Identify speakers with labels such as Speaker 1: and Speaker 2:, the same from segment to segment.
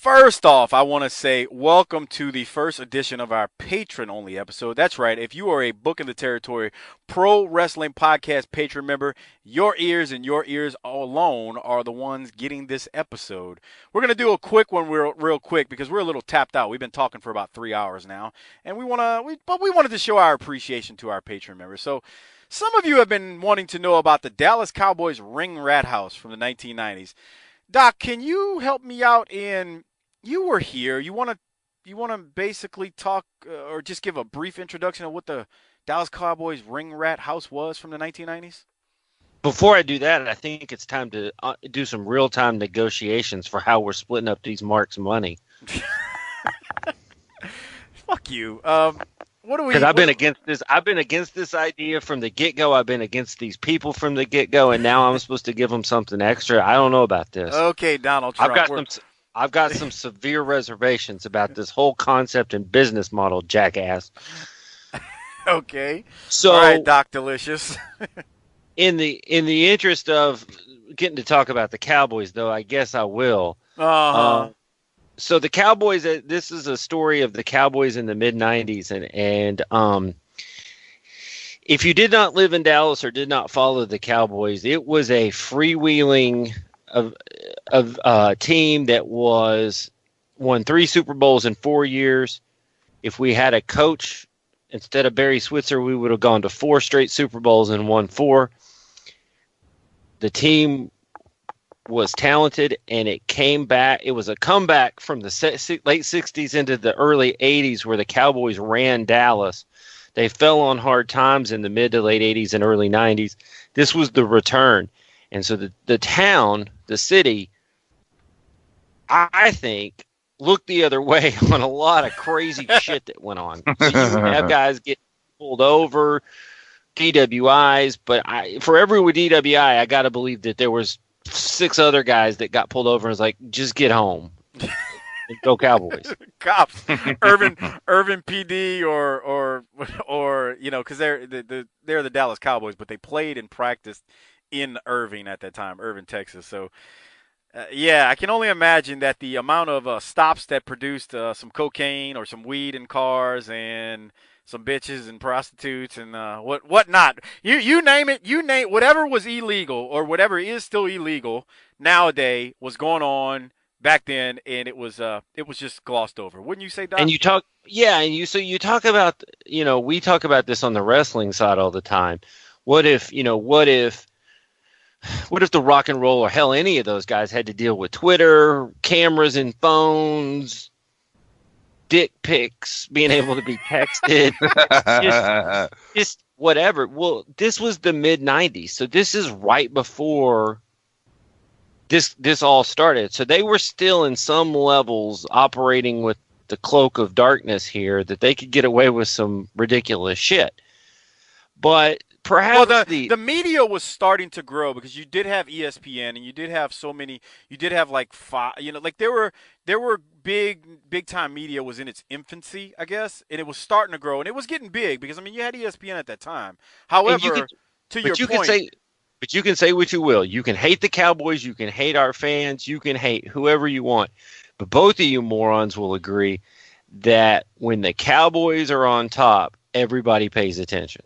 Speaker 1: First off, I want to say welcome to the first edition of our patron-only episode. That's right. If you are a Book in the Territory Pro Wrestling Podcast patron member, your ears and your ears alone are the ones getting this episode. We're going to do a quick one real quick because we're a little tapped out. We've been talking for about 3 hours now, and we wanted to show our appreciation to our patron members. So some of you have been wanting to know about the Dallas Cowboys ring rat house from the 1990s. Doc, can you help me out you were here. You want to basically talk or just give a brief introduction of what the Dallas Cowboys ring rat house was from the 1990s?
Speaker 2: Before I do that, I think it's time to do some real-time negotiations for how we're splitting up these marks' money.
Speaker 1: Fuck you. What do we?
Speaker 2: Because I've been against this. I've been against this idea from the get-go. I've been against these people from the get-go, and now I'm supposed to give them something extra. I don't know about this.
Speaker 1: Okay, Donald Trump.
Speaker 2: I've got some severe reservations about this whole concept and business model, jackass.
Speaker 1: Okay.
Speaker 2: So,
Speaker 1: all right, Doc Delicious.
Speaker 2: in the interest of getting to talk about the Cowboys, though, I guess I will. So the Cowboys. This is a story of the Cowboys in the mid '90s, and if you did not live in Dallas or did not follow the Cowboys, it was a freewheeling of a team that won 3 Super Bowls in 4 years. If we had a coach instead of Barry Switzer, we would have gone to 4 straight Super Bowls and won 4. The team was talented, and it came back. It was a comeback from the late 60s into the early 80s where the Cowboys ran Dallas. They fell on hard times in the mid to late 80s and early 90s. This was the return. And so the town, the city, I think, looked the other way on a lot of crazy shit that went on. So you have guys get pulled over, DWIs, but for every DWI, I got to believe that there was 6 other guys that got pulled over and was like, just get home. Go Cowboys.
Speaker 1: Cops. Irvin PD or because they're the Dallas Cowboys, but they played and practiced in Irving at that time, Irving, Texas. So, I can only imagine that the amount of stops that produced some cocaine or some weed in cars and some bitches and prostitutes and whatnot. You name it. You name whatever was illegal or whatever is still illegal nowadays was going on back then, and it was just glossed over. Wouldn't you say, Doc?
Speaker 2: And you talk about, we talk about this on the wrestling side all the time. What if the Rock and Roll or hell, any of those guys had to deal with Twitter, cameras and phones, dick pics, being able to be texted, just whatever. Well, this was the mid '90s, so this is right before this all started. So they were still in some levels operating with the cloak of darkness here, that they could get away with some ridiculous shit. But perhaps
Speaker 1: the media was starting to grow because you did have ESPN and you did have so many. You did have like 5. There were big time media was in its infancy, I guess, and it was starting to grow and it was getting big because you had ESPN at that time. However,
Speaker 2: but you can say what you will. You can hate the Cowboys. You can hate our fans. You can hate whoever you want. But both of you morons will agree that when the Cowboys are on top, everybody pays attention.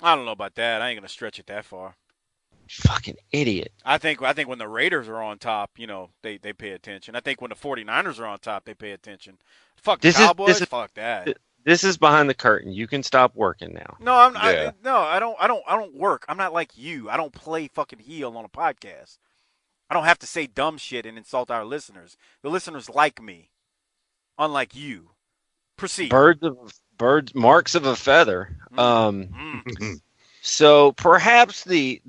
Speaker 1: I don't know about that. I ain't going to stretch it that far.
Speaker 2: Fucking idiot.
Speaker 1: I think when the Raiders are on top, they pay attention. I think when the 49ers are on top, they pay attention. Fuck the Cowboys. Fuck that.
Speaker 2: This is behind the curtain. You can stop working now.
Speaker 1: No, I don't work. I'm not like you. I don't play fucking heel on a podcast. I don't have to say dumb shit and insult our listeners. The listeners like me, unlike you. Proceed.
Speaker 2: Birds, marks of a feather. So perhaps the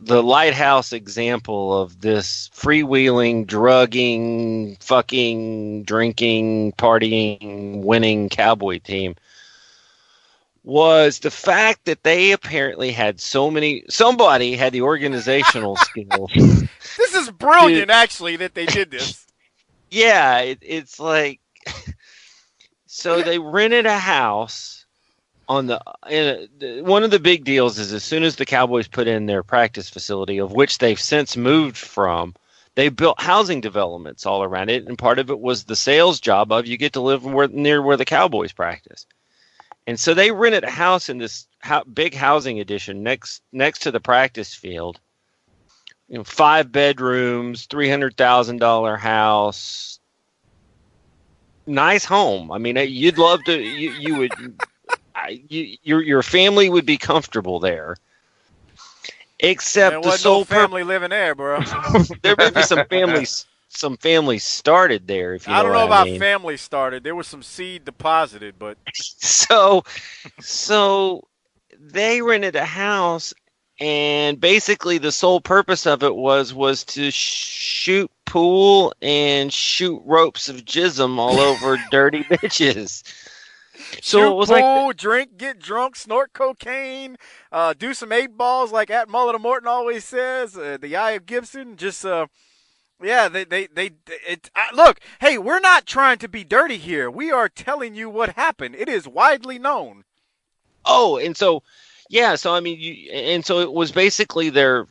Speaker 2: lighthouse example of this freewheeling, drugging, fucking, drinking, partying, winning Cowboy team was the fact that they apparently had somebody had the organizational skills.
Speaker 1: This is brilliant, actually, that they did this.
Speaker 2: Yeah, it's like, so they rented a house one of the big deals is as soon as the Cowboys put in their practice facility, of which they've since moved from, they built housing developments all around it, and part of it was the sales job of you get to live near where the Cowboys practice. And so they rented a house in this big housing addition next to the practice field. 5 bedrooms, $300,000 house, nice home. I mean, you'd love to. Your family would be comfortable there. Except the sole
Speaker 1: family living there, bro.
Speaker 2: There may be some families. Some families started there. If you know
Speaker 1: I don't know
Speaker 2: what
Speaker 1: about
Speaker 2: I mean.
Speaker 1: family started. There was some seed deposited, but
Speaker 2: so they rented a house, and basically the sole purpose of it was to shoot pool and shoot ropes of jism all over dirty bitches. So
Speaker 1: shoot
Speaker 2: it was
Speaker 1: pool,
Speaker 2: like
Speaker 1: drink, get drunk, snort cocaine, do some 8-balls like at Mullet of Morton always says. The Eye of Gibson, just yeah. Look. Hey, we're not trying to be dirty here. We are telling you what happened. It is widely known.
Speaker 2: Oh, and so yeah. So I mean, so it was basically their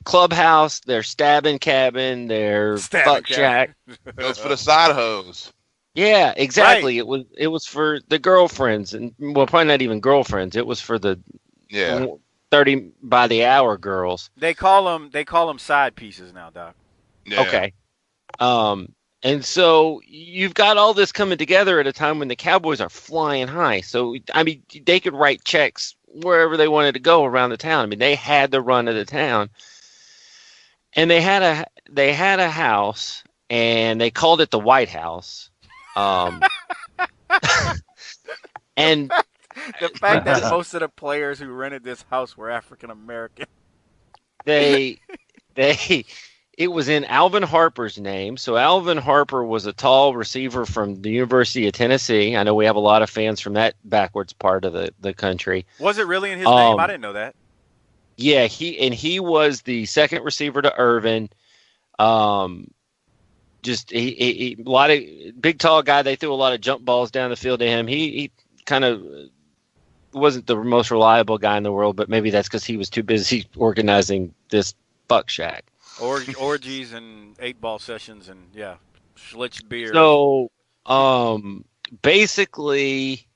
Speaker 2: clubhouse, their stabbing cabin, their fuck shack.
Speaker 3: It was for the side hose.
Speaker 2: Yeah, exactly.
Speaker 1: Right.
Speaker 2: It was for the girlfriends, and well, probably not even girlfriends. It was for the 30 by the hour girls.
Speaker 1: They call them side pieces now, Doc.
Speaker 3: Yeah.
Speaker 2: Okay. And so you've got all this coming together at a time when the Cowboys are flying high. So I mean, they could write checks wherever they wanted to go around the town. I mean, they had the run of the town, and they had a house, and they called it the White House. And
Speaker 1: the fact that most of the players who rented this house were African American.
Speaker 2: It was in Alvin Harper's name. So Alvin Harper was a tall receiver from the University of Tennessee. I know we have a lot of fans from that backwards part of the country.
Speaker 1: Was it really in his name? I didn't know that.
Speaker 2: Yeah, he was the second receiver to Irvin. Just a lot of big, tall guy. They threw a lot of jump balls down the field to him. He kind of wasn't the most reliable guy in the world, but maybe that's because he was too busy organizing this buck shack.
Speaker 1: Orgies and 8-ball sessions and Schlitz beer.
Speaker 2: So, basically,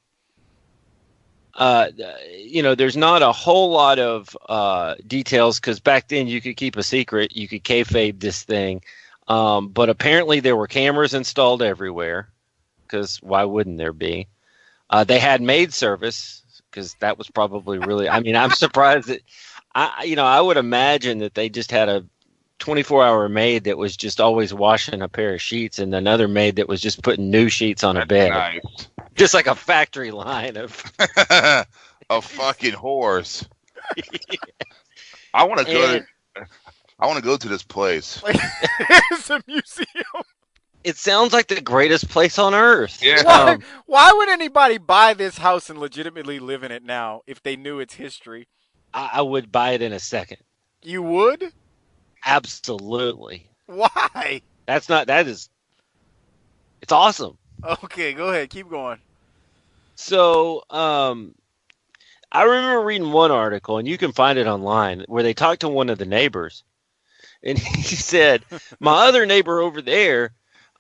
Speaker 2: there's not a whole lot of details because back then you could keep a secret. You could kayfabe this thing. But apparently there were cameras installed everywhere because why wouldn't there be? They had maid service because that was probably really, I mean, I'm surprised that I would imagine that they just had a 24-hour maid that was just always washing a pair of sheets and another maid that was just putting new sheets on a bed.
Speaker 3: Nice.
Speaker 2: Just like a factory line of
Speaker 3: a fucking horse. I want to go to this place.
Speaker 1: It's a museum.
Speaker 2: It sounds like the greatest place on earth.
Speaker 3: Yeah.
Speaker 1: Why would anybody buy this house and legitimately live in it now if they knew its history?
Speaker 2: I would buy it in a second.
Speaker 1: You would?
Speaker 2: Absolutely.
Speaker 1: Why?
Speaker 2: It's awesome.
Speaker 1: Okay, go ahead. Keep going.
Speaker 2: So, I remember reading one article, and you can find it online, where they talked to one of the neighbors. And he said, my other neighbor over there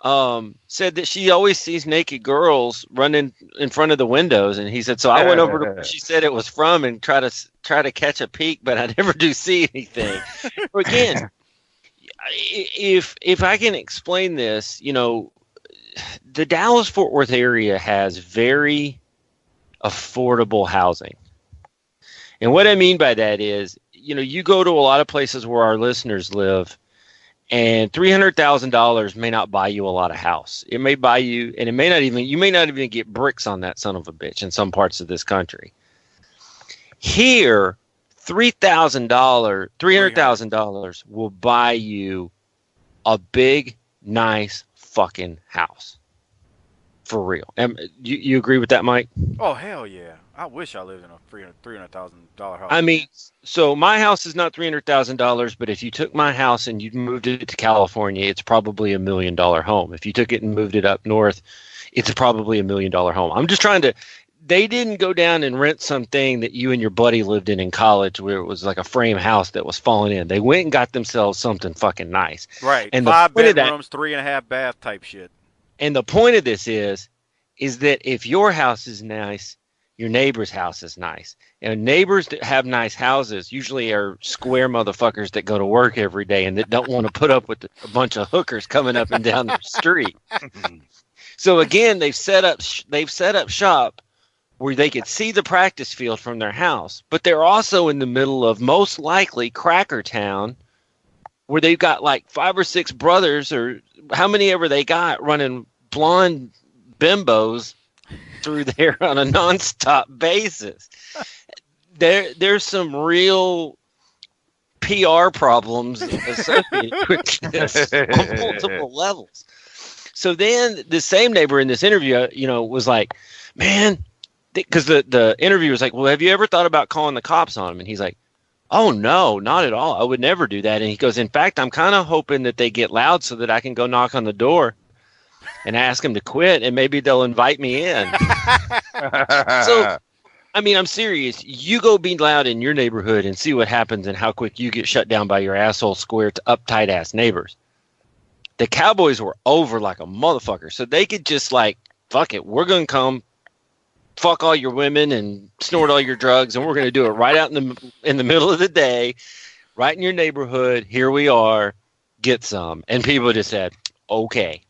Speaker 2: said that she always sees naked girls running in front of the windows. And he said, so I went over to where she said it was from and try to catch a peek, but I never do see anything. Again, if I can explain this, the Dallas-Fort Worth area has very affordable housing. And what I mean by that is, you go to a lot of places where our listeners live, and $300,000 may not buy you a lot of house. It may buy you, and you may not even get bricks on that son of a bitch in some parts of this country. Here, $300,000 will buy you a big, nice fucking house. For real. You agree with that, Mike?
Speaker 1: Oh, hell yeah. I wish I lived in a $300,000 house.
Speaker 2: I mean, so my house is not $300,000, but if you took my house and you moved it to California, it's probably $1 million home. If you took it and moved it up north, it's probably $1 million home. I'm just trying to they didn't go down and rent something that you and your buddy lived in college where it was like a frame house that was falling in. They went and got themselves something fucking nice.
Speaker 1: Right.
Speaker 2: And
Speaker 1: 5 bedrooms, 3.5 bath type shit.
Speaker 2: And the point of this is that if your house is nice, your neighbor's house is nice. And neighbors that have nice houses usually are square motherfuckers that go to work every day and that don't want to put up with a bunch of hookers coming up and down the street. So again, they've set up shop where they could see the practice field from their house, but they're also in the middle of most likely Cracker Town, where they've got like 5 or 6 brothers or how many ever they got running blonde bimbos through there on a nonstop basis. There's some real PR problems associated with this on multiple levels. So then the same neighbor in this interview, was like, man, because the interview was like, well, have you ever thought about calling the cops on him? And he's like, oh, no, not at all. I would never do that. And he goes, in fact, I'm kind of hoping that they get loud so that I can go knock on the door and ask them to quit, and maybe they'll invite me in. So, I mean, I'm serious. You go be loud in your neighborhood and see what happens and how quick you get shut down by your asshole square to uptight ass neighbors. The Cowboys were over like a motherfucker, so they could just like, fuck it, we're going to come fuck all your women and snort all your drugs, and we're going to do it right out in the middle of the day, right in your neighborhood. Here we are, get some. And people just said, okay.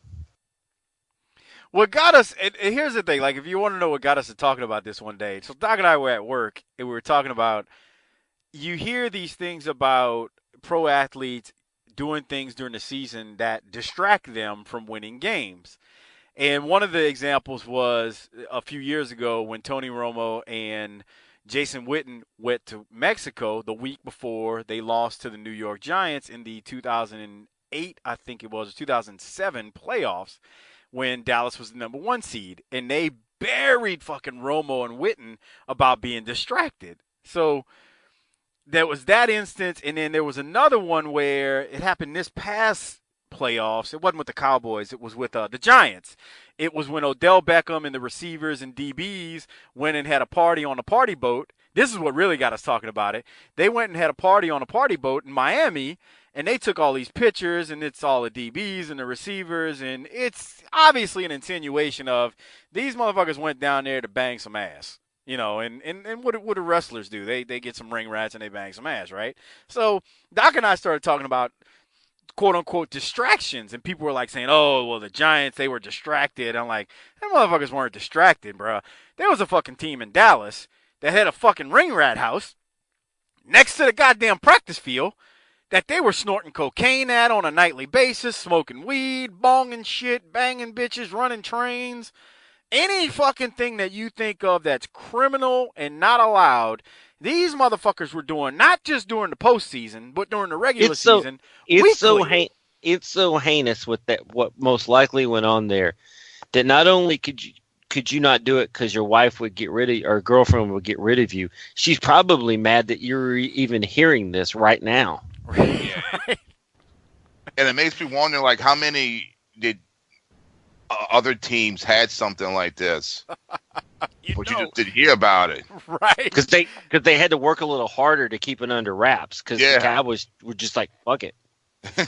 Speaker 1: What got us, and here's the thing, like if you want to know what got us to talking about this one day, so Doc and I were at work, and we were talking about, you hear these things about pro athletes doing things during the season that distract them from winning games. And one of the examples was a few years ago when Tony Romo and Jason Witten went to Mexico the week before they lost to the New York Giants in the 2008, I think it was, 2007 playoffs, when Dallas was the number 1 seed. And they buried fucking Romo and Witten about being distracted. So there was that instance, and then there was another one where it happened this past playoffs. It wasn't with the Cowboys. It was with the Giants. It was when Odell Beckham and the receivers and DBs went and had a party on a party boat. This is what really got us talking about it. They went and had a party on a party boat in Miami, and they took all these pictures, and it's all the DBs and the receivers, and it's obviously an insinuation of these motherfuckers went down there to bang some ass. And what do wrestlers do? They get some ring rats and they bang some ass, right? So Doc and I started talking about quote-unquote distractions, and people were like saying, oh, well, the Giants, they were distracted. I'm like, them motherfuckers weren't distracted, bro. There was a fucking team in Dallas that had a fucking ring rat house next to the goddamn practice field that they were snorting cocaine at on a nightly basis, smoking weed, bonging shit, banging bitches, running trains. Any fucking thing that you think of that's criminal and not allowed, these motherfuckers were doing, not just during the postseason, but during the regular season.
Speaker 2: It's so heinous with that. What most likely went on there, that not only could you not do it because your wife would get rid of, or girlfriend would get rid of you, she's probably mad that you're even hearing this right now.
Speaker 3: Yeah. And it makes me wonder, like, how many did other teams had something like this? You just didn't hear about it,
Speaker 1: right?
Speaker 2: Because they had to work a little harder to keep it under wraps. Because the Cowboys were just like, fuck it.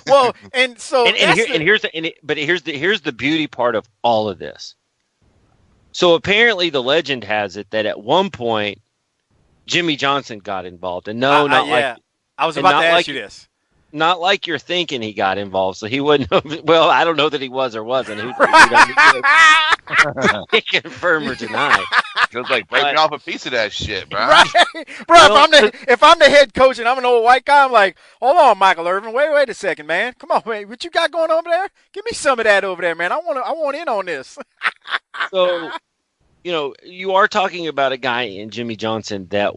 Speaker 1: Well, and so
Speaker 2: here's the beauty part of all of this. So apparently, the legend has it that at one point, Jimmie Johnson got involved, and
Speaker 1: I was about to ask you this.
Speaker 2: Not like you're thinking he got involved, so he wouldn't have. Well, I don't know that he was or wasn't. He confirm or deny.
Speaker 3: It was like break me off a piece of that shit, bro.
Speaker 1: Right, bro. If I'm the head coach and I'm an old white guy, I'm like, hold on, Michael Irvin. Wait a second, man. Come on, man. What you got going over there? Give me some of that over there, man. I want in on this.
Speaker 2: So, you are talking about a guy in Jimmie Johnson that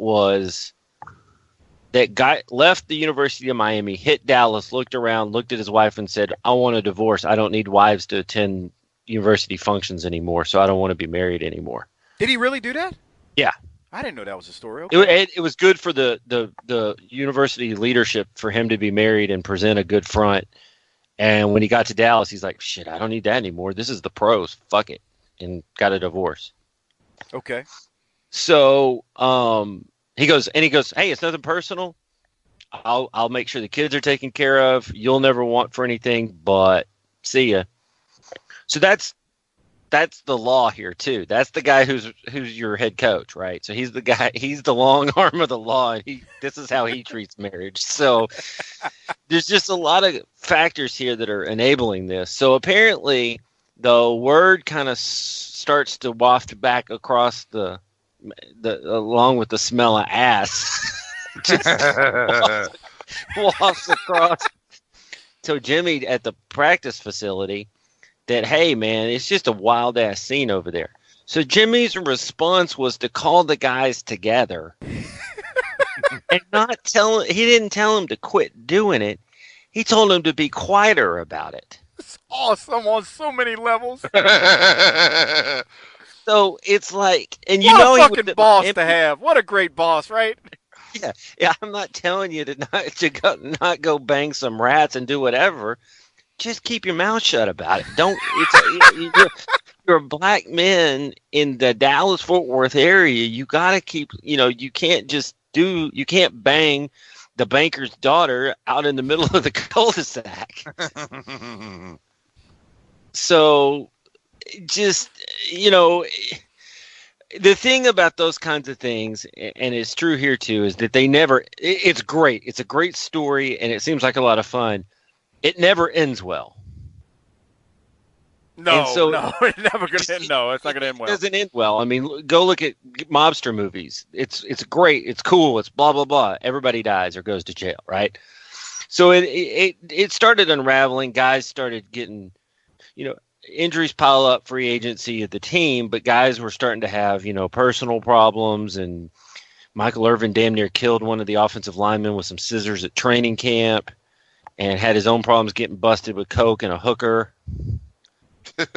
Speaker 2: left the University of Miami, hit Dallas, looked around, looked at his wife and said, I want a divorce. I don't need wives to attend university functions anymore, so I don't want to be married anymore.
Speaker 1: Did he really do that?
Speaker 2: Yeah.
Speaker 1: I didn't know that was a story. Okay.
Speaker 2: It was good for the university leadership for him to be married and present a good front. And when he got to Dallas, he's like, shit, I don't need that anymore. This is the pros. Fuck it. And got a divorce.
Speaker 1: Okay.
Speaker 2: So he goes, hey, it's nothing personal. I'll make sure the kids are taken care of. You'll never want for anything, but see ya. So that's the law here too. That's the guy who's your head coach, right? So he's the guy. He's the long arm of the law, and this is how he treats marriage. So there's just a lot of factors here that are enabling this. So apparently, the word kind of starts to waft back across the along with the smell of ass. Just wafts across. So Jimmie at the practice facility. That, hey, man, it's just a wild-ass scene over there. So Jimmie's response was to call the guys together and he didn't tell them to quit doing it. He told them to be quieter about it.
Speaker 1: It's awesome on so many levels.
Speaker 2: So it's like, and
Speaker 1: what a fucking boss to have. What a great boss, right?
Speaker 2: Yeah. I'm not telling you to not go bang some rats and do whatever. Just keep your mouth shut about it. You're a black man in the Dallas-Fort Worth area. You got to keep, you can't bang the banker's daughter out in the middle of the cul-de-sac. So just, the thing about those kinds of things, and it's true here too, is that it's great. It's a great story and it seems like a lot of fun. It never ends well.
Speaker 1: No, it's never going to end. No, it's not going to end well.
Speaker 2: It doesn't end well. I mean, go look at mobster movies. It's great. It's cool. It's blah, blah, blah. Everybody dies or goes to jail, right? So it started unraveling. Guys started getting, injuries pile up, free agency of the team, but guys were starting to have, personal problems. And Michael Irvin damn near killed one of the offensive linemen with some scissors at training camp. And had his own problems getting busted with coke and a hooker,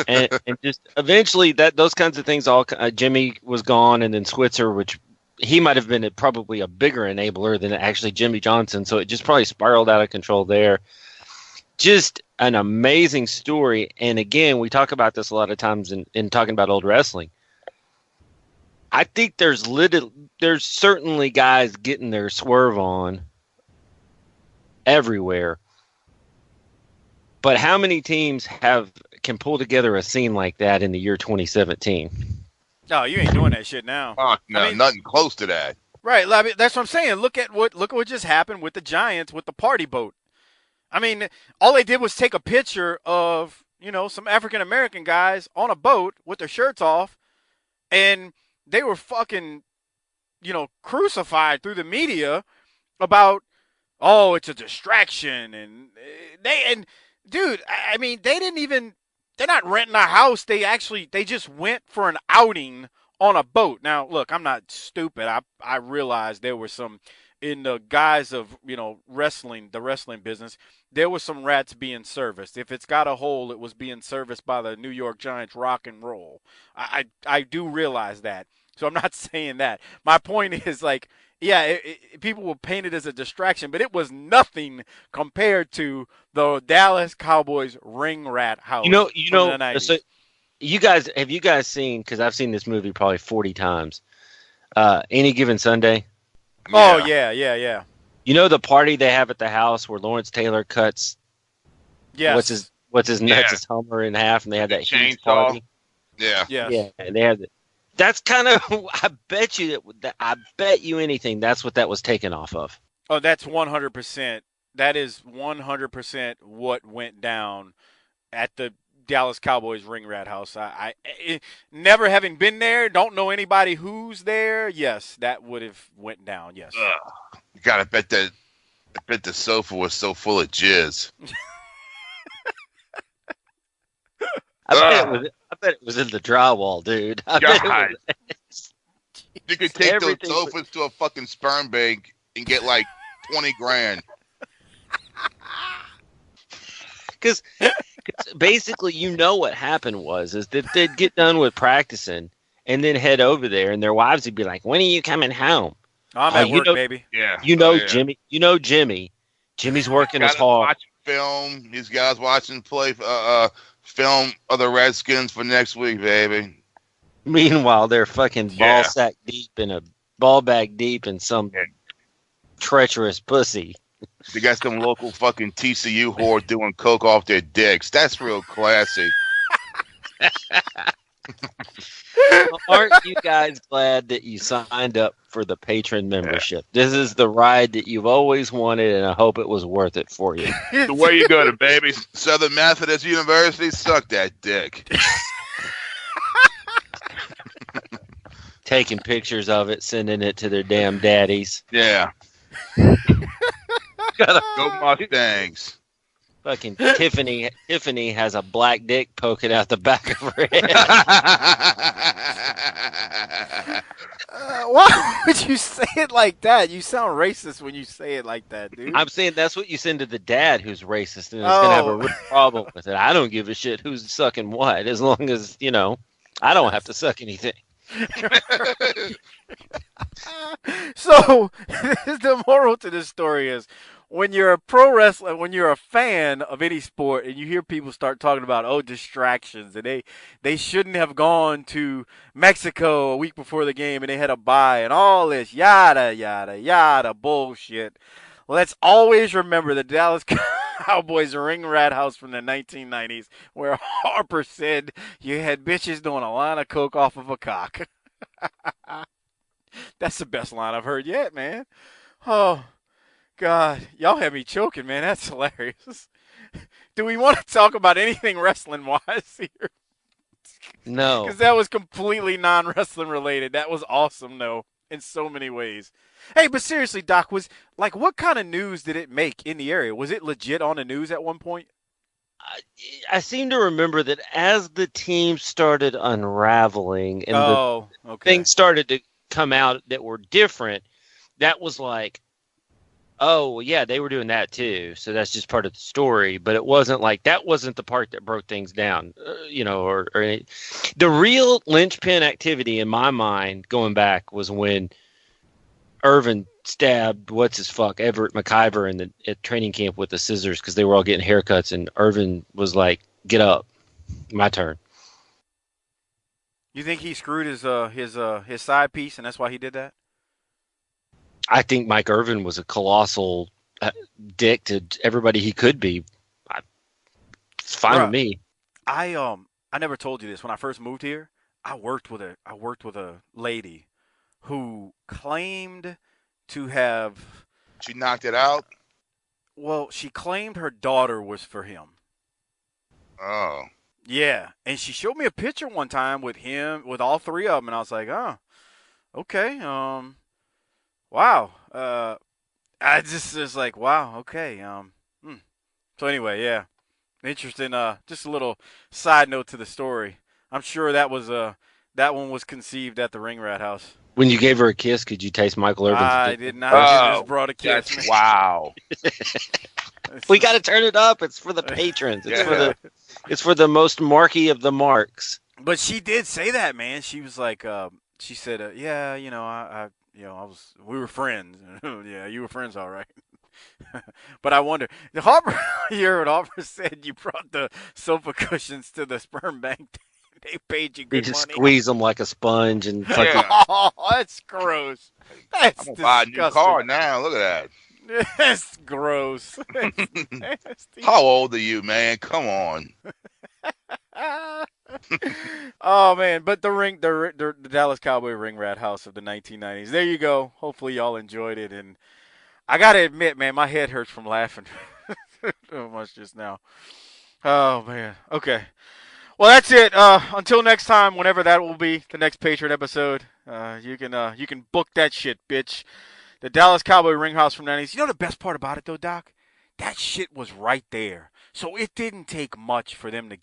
Speaker 2: and just eventually those kinds of things all. Jimmie was gone, and then Switzer, which he might have been probably a bigger enabler than actually Jimmie Johnson, so it just probably spiraled out of control there. Just an amazing story, and again, we talk about this a lot of times in talking about old wrestling. I think there's certainly guys getting their swerve on everywhere. But how many teams can pull together a scene like that in the year 2017?
Speaker 1: No, you ain't doing that shit now.
Speaker 3: No, nothing close to that.
Speaker 1: Right, I mean, that's what I'm saying. Look at what just happened with the Giants with the party boat. I mean, all they did was take a picture of some African American guys on a boat with their shirts off, and they were fucking crucified through the media about it's a distraction and dude, I mean, they're not renting a house. They just went for an outing on a boat. Now, look, I'm not stupid. I realized there were some, in the guise of, wrestling, the wrestling business, there was some rats being serviced. If it's got a hole, it was being serviced by the New York Giants rock and roll. I do realize that. So I'm not saying that. My point is people will paint it as a distraction, but it was nothing compared to the Dallas Cowboys ring rat house.
Speaker 2: So have you guys seen, because I've seen this movie probably 40 times, Any Given Sunday?
Speaker 1: Oh, yeah.
Speaker 2: You know the party they have at the house where Lawrence Taylor cuts what's his nuts, his Hummer in half, and they have that huge party?
Speaker 3: Yeah.
Speaker 2: Yeah, and they have that's kind of, I bet you anything, that's what that was taken off of.
Speaker 1: Oh, that's 100%. That is 100% what went down at the Dallas Cowboys ring rat house. I never having been there, don't know anybody who's there. Yes, that would have went down. Yes.
Speaker 3: You gotta bet the sofa was so full of jizz.
Speaker 2: I bet it was in the drywall, dude.
Speaker 3: You could take those sofas to a fucking sperm bank and get like 20 grand.
Speaker 2: Because basically, what happened is that they'd get done with practicing and then head over there, and their wives would be like, "When are you coming home?"
Speaker 1: I'm at work, baby.
Speaker 3: Yeah.
Speaker 2: Jimmy. Jimmie's working as hard.
Speaker 3: Watching film. These guys watching play film of the Redskins for next week, baby.
Speaker 2: Meanwhile, they're fucking ball bag deep in some treacherous pussy.
Speaker 3: They got some local fucking TCU whore doing coke off their dicks. That's real classy.
Speaker 2: Aren't you guys glad that you signed up for the patron membership? This is the ride that you've always wanted, and I hope it was worth it for you.
Speaker 3: The way you go to, baby. Southern Methodist University, suck that dick.
Speaker 2: Taking pictures of it, sending it to their damn daddies.
Speaker 3: Yeah. Go Mustangs.
Speaker 2: Fucking Tiffany has a black dick poking out the back of her head.
Speaker 1: Why would you say it like that? You sound racist when you say it like that, dude.
Speaker 2: I'm saying that's what you send to the dad who's racist and is going to have a real problem with it. I don't give a shit who's sucking what, as long as, I don't have to suck anything.
Speaker 1: So, the moral to this story is, when you're a pro wrestler, when you're a fan of any sport, and you hear people start talking about distractions, and they shouldn't have gone to Mexico a week before the game, and they had a bye, and all this yada yada yada bullshit. Let's always remember the Dallas Cowboys ring rat house from the 1990s, where Harper said you had bitches doing a line of coke off of a cock. That's the best line I've heard yet, man. Oh. God, y'all have me choking, man. That's hilarious. Do we want to talk about anything wrestling-wise here?
Speaker 2: No.
Speaker 1: Because that was completely non-wrestling related. That was awesome, though, in so many ways. Hey, but seriously, Doc, what kind of news did it make in the area? Was it legit on the news at one point?
Speaker 2: I seem to remember that as the team started unraveling and things started to come out that were different, that was like, oh, yeah, they were doing that too. So that's just part of the story. But it wasn't like that wasn't the part that broke things down, or the real linchpin activity in my mind going back was when Irvin stabbed Everett McIver at training camp with the scissors because they were all getting haircuts. And Irvin was like, get up. My turn.
Speaker 1: You think he screwed his side piece and that's why he did that?
Speaker 2: I think Mike Irvin was a colossal dick to everybody he could be. It's fine with me.
Speaker 1: I never told you this. When I first moved here, I worked with a lady who claimed to have.
Speaker 3: She knocked it out?
Speaker 1: Well, she claimed her daughter was for him.
Speaker 3: Oh.
Speaker 1: Yeah, and she showed me a picture one time with all three of them, and I was like, oh, okay, wow. I just was like, wow, okay. So anyway, yeah. Interesting. Just a little side note to the story. I'm sure that one was conceived at the Ring Rat House.
Speaker 2: When you gave her a kiss, could you taste Michael Irvin's
Speaker 1: I did not. I just brought a kiss.
Speaker 3: Wow.
Speaker 2: We got to turn it up. It's for the patrons. It's for the most marky of the marks.
Speaker 1: But she did say that, man. She was like, she said, yeah, we were friends. Yeah, you were friends, all right. But I wonder, Harper, you heard what Harper said, you brought the sofa cushions to the sperm bank. They paid you good money.
Speaker 2: You just squeeze them like a sponge and
Speaker 1: Oh, that's gross. That's
Speaker 3: I'm gonna buy a new car now. Look at
Speaker 1: that. That's gross.
Speaker 3: How old are you, man? Come on.
Speaker 1: Oh man, but the Dallas Cowboy ring rat house of the 1990s. There you go. Hopefully y'all enjoyed it, and I gotta admit, man, my head hurts from laughing so much just now. Oh man. Okay. Well, that's it. Until next time, whenever that will be, the next Patreon episode, you can book that shit, bitch. The Dallas Cowboy ring house from the 90s. You know the best part about it though, Doc? That shit was right there. So it didn't take much for them to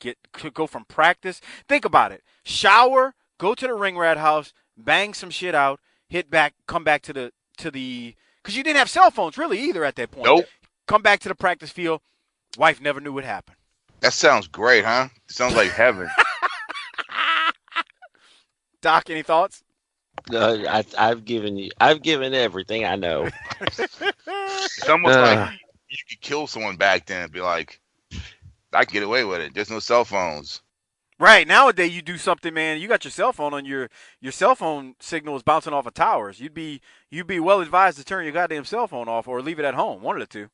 Speaker 1: go from practice. Think about it. Shower, go to the ring rat house, bang some shit out, hit back, come back to the because you didn't have cell phones really either at that point.
Speaker 3: Nope.
Speaker 1: Come back to the practice field. Wife never knew what happened.
Speaker 3: That sounds great, huh? Sounds like heaven.
Speaker 1: Doc, any thoughts?
Speaker 2: I've given everything I know.
Speaker 3: It's almost like you could kill someone back then and be like, I can get away with it. There's no cell phones.
Speaker 1: Right. Nowadays, you do something, man. You got your cell phone on your cell phone signal is bouncing off of towers. You'd be well advised to turn your goddamn cell phone off or leave it at home. One of the two.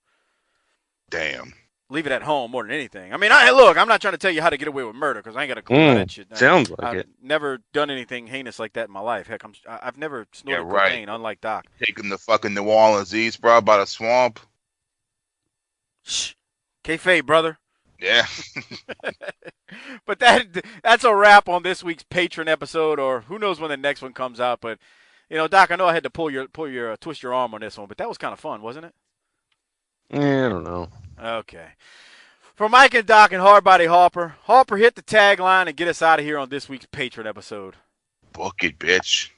Speaker 3: Damn.
Speaker 1: Leave it at home more than anything. I mean, look, I'm not trying to tell you how to get away with murder because I ain't got a clue how that shit.
Speaker 2: Sounds like
Speaker 1: I've
Speaker 2: it.
Speaker 1: never done anything heinous like that in my life. Heck, I've never snorted
Speaker 3: Yeah, right.
Speaker 1: cocaine, unlike Doc.
Speaker 3: Taking the fucking New Orleans East, bro, by the swamp.
Speaker 1: Shh. Kayfabe, brother.
Speaker 3: Yeah.
Speaker 1: But that's a wrap on this week's Patron episode, or who knows when the next one comes out. But Doc, I know I had to twist your arm on this one, but that was kind of fun, wasn't it?
Speaker 2: Yeah, I don't know.
Speaker 1: Okay. For Mike and Doc and Hardbody Harper, hit the tagline and get us out of here on this week's Patron episode.
Speaker 3: Book it, bitch.